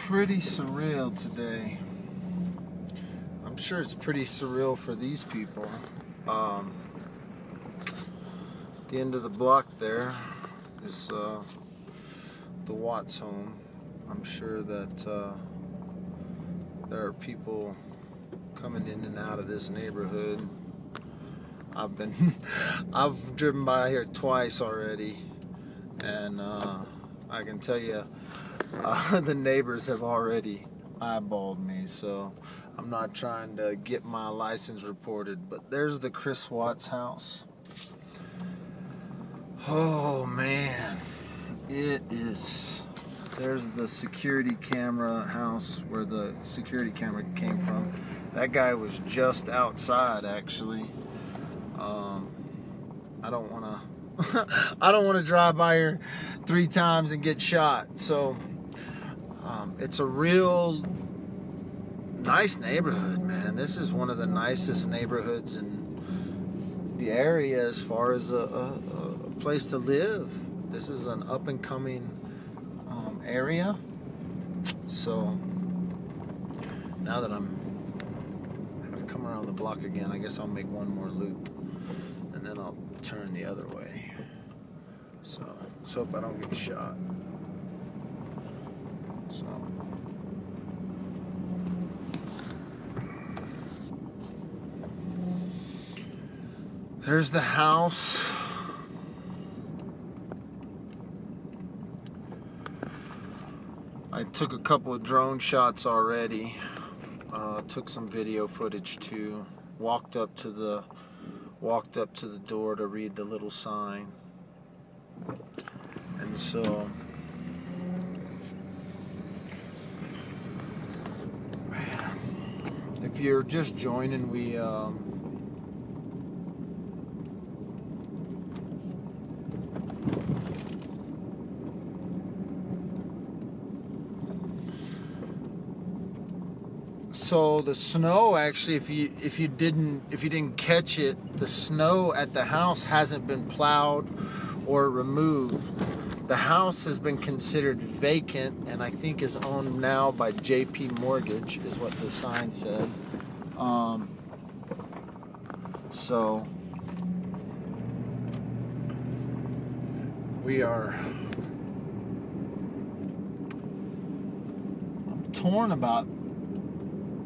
pretty surreal today. I'm sure it's pretty surreal for these people. At the end of the block there is the Watts home. I'm sure that there are people coming in and out of this neighborhood. I've driven by here twice already, and I can tell you the neighbors have already eyeballed me, so I'm not trying to get my license reported. But there's the Chris Watts house. Oh man, it is. There's the security camera house where the security camera came from. That guy was just outside, actually. I don't want to I don't want to drive by here 3 times and get shot. So it's a real nice neighborhood, man. This is one of the nicest neighborhoods in the area as far as a place to live. This is an up and coming area. So now that I've come around the block again, I guess I'll make one more loop and then I'll turn the other way. So let's hope I don't get shot. So there's the house. I took a couple of drone shots already. Took some video footage too. Walked up to the door to read the little sign. And so, man, if you're just joining, we so the snow, actually, if you didn't catch it, the snow at the house hasn't been plowed or removed. The house has been considered vacant and I think is owned now by JP Mortgage, is what the sign said. So I'm torn about.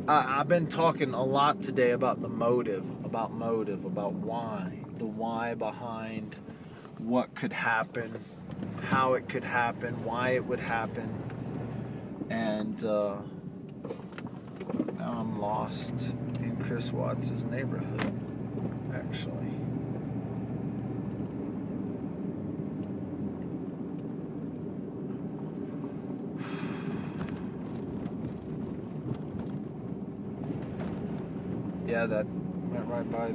I've been talking a lot today about the motive, about why, the why behind what could happen, how it could happen, why it would happen, and now I'm lost in Chris Watts' neighborhood, actually. Yeah, that went right by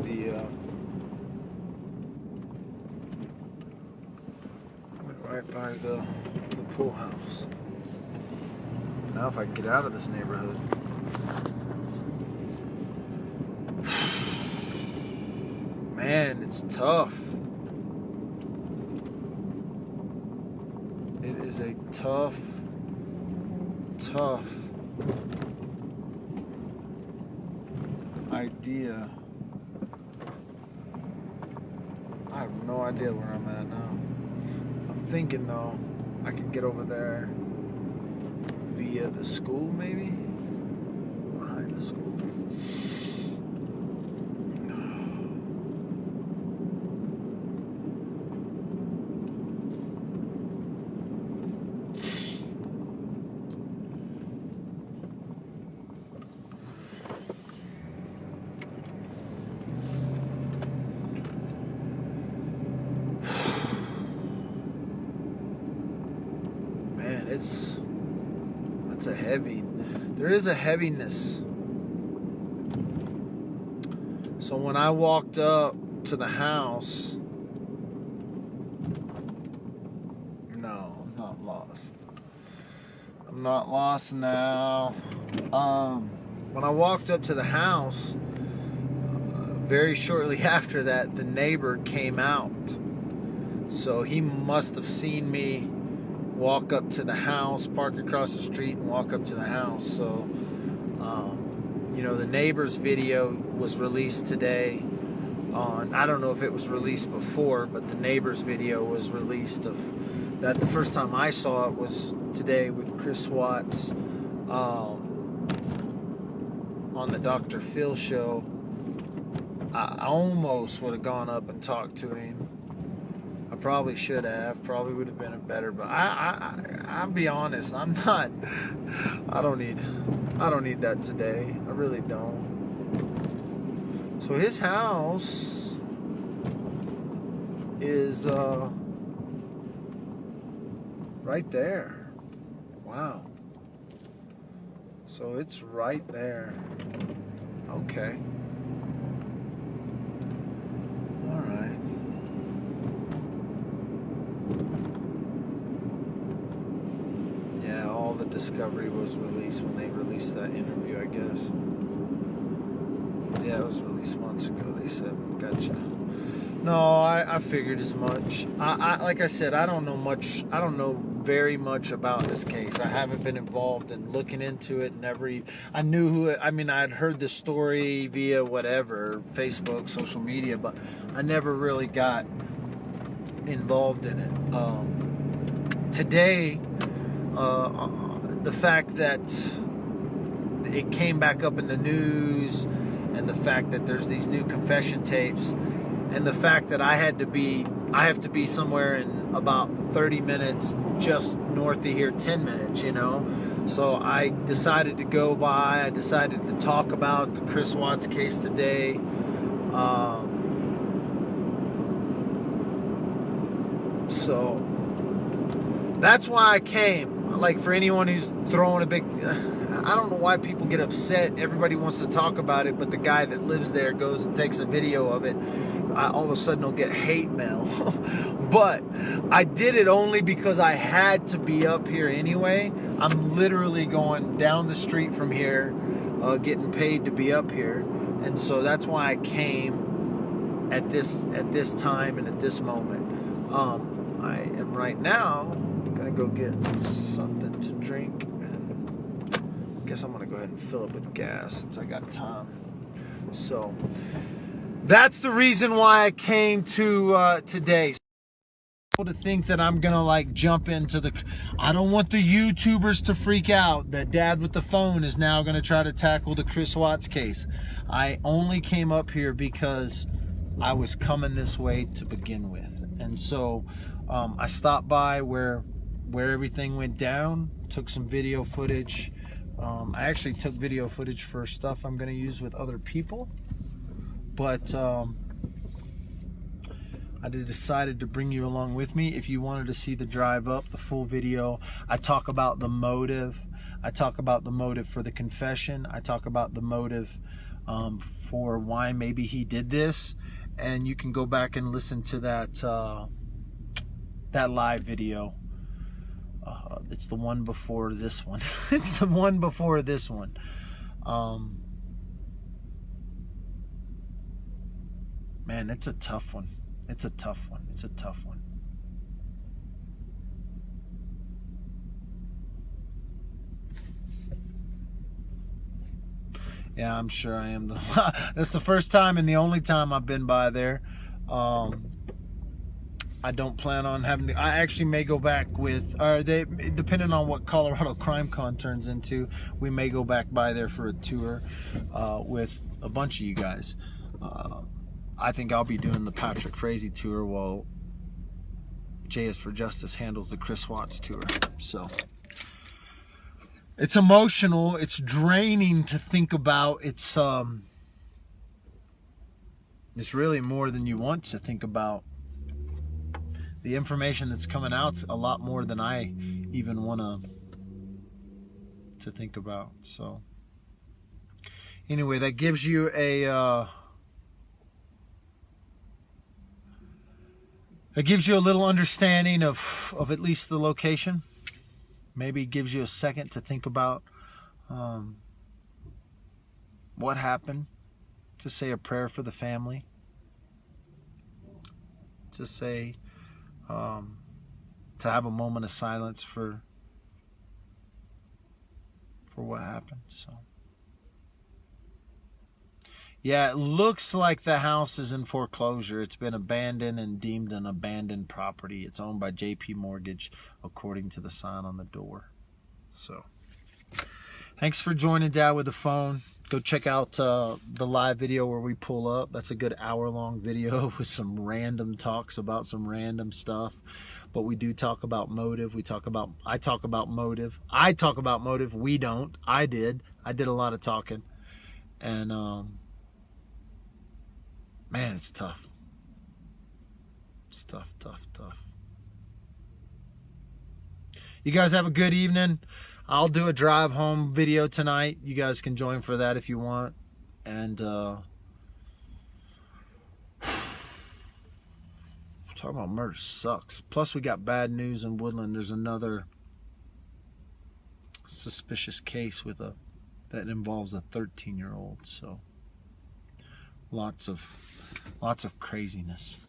the pool house. Now if I can get out of this neighborhood. Man, it's tough. It is a tough idea. I have no idea where I'm at now. I'm thinking though I can get over there via the school, maybe behind the school. There is a heaviness. So when I walked up to the house, no, I'm not lost. I'm not lost now. When I walked up to the house, very shortly after that, the neighbor came out. So he must have seen me walk up to the house, park across the street, and walk up to the house. So, you know, the neighbor's video was released today. I don't know if it was released before, but the neighbor's video was released of that. The first time I saw it was today with Chris Watts on the Dr. Phil show. I almost would have gone up and talked to him. I probably should have. Probably would have been better. But I'll be honest. I'm not. I don't need that today. I really don't. So his house is right there. Wow. So it's right there. Okay. All right. Yeah, all the discovery was released when they released that interview, I guess. Yeah, it was released months ago, they said. Gotcha. No, I figured as much. I like I said, I don't know much. I don't know very much about this case. I haven't been involved in looking into it. I knew who it, I mean, I'd heard the story via whatever, Facebook, social media, but I never really got involved in it. Today, the fact that it came back up in the news, and the fact that there's these new confession tapes, and the fact that I have to be somewhere in about 30 minutes just north of here, 10 minutes, you know. So I decided to go by. I decided to talk about the Chris Watts case today. So that's why I came. Like, for anyone who's throwing a big... I don't know why people get upset. Everybody wants to talk about it, but the guy that lives there goes and takes a video of it. All of a sudden, he'll get hate mail. But I did it only because I had to be up here anyway. I'm literally going down the street from here, getting paid to be up here. And so that's why I came at this time and at this moment. I am right now going to go get something to drink. I guess I'm gonna go ahead and fill up with gas since I got time. So that's the reason why I came to today. To think that I'm gonna like jump into the... I don't want the YouTubers to freak out that Dad with the phone is now gonna try to tackle the Chris Watts case. I only came up here because I was coming this way to begin with, and so I stopped by where everything went down, took some video footage. I actually took video footage for stuff I'm going to use with other people, but I decided to bring you along with me. If you wanted to see the drive up, the full video, I talk about the motive. I talk about the motive for the confession. I talk about the motive for why maybe he did this, and you can go back and listen to that live video. It's the one before this one. It's the one before this one. Man, it's a tough one. It's a tough one. It's a tough one. Yeah, I'm sure I am. That's the first time and the only time I've been by there. I don't plan on having to... I actually may go back with... depending on what Colorado Crime Con turns into, we may go back by there for a tour with a bunch of you guys. I think I'll be doing the Patrick Frazee tour while J is for Justice handles the Chris Watts tour. So it's emotional. It's draining to think about. It's really more than you want to think about. The information that's coming out's a lot more than I even want to think about. So anyway, that gives you a little understanding of at least the location. Maybe gives you a second to think about what happened, to say a prayer for the family, to say to have a moment of silence for what happened. So yeah, it looks like the house is in foreclosure. It's been abandoned and deemed an abandoned property. It's owned by JP Mortgage, according to the sign on the door. So thanks for joining Dad with the Phone. Go check out the live video where we pull up. That's a good hour-long video with some random talks about some random stuff. But we do talk about motive. I talk about motive. I talk about motive. We don't. I did a lot of talking. And man, it's tough. It's tough. You guys have a good evening. I'll do a drive home video tonight. You guys can join for that if you want. And talking about murder sucks. Plus we got bad news in Woodland. There's another suspicious case that involves a 13-year-old. So lots of craziness.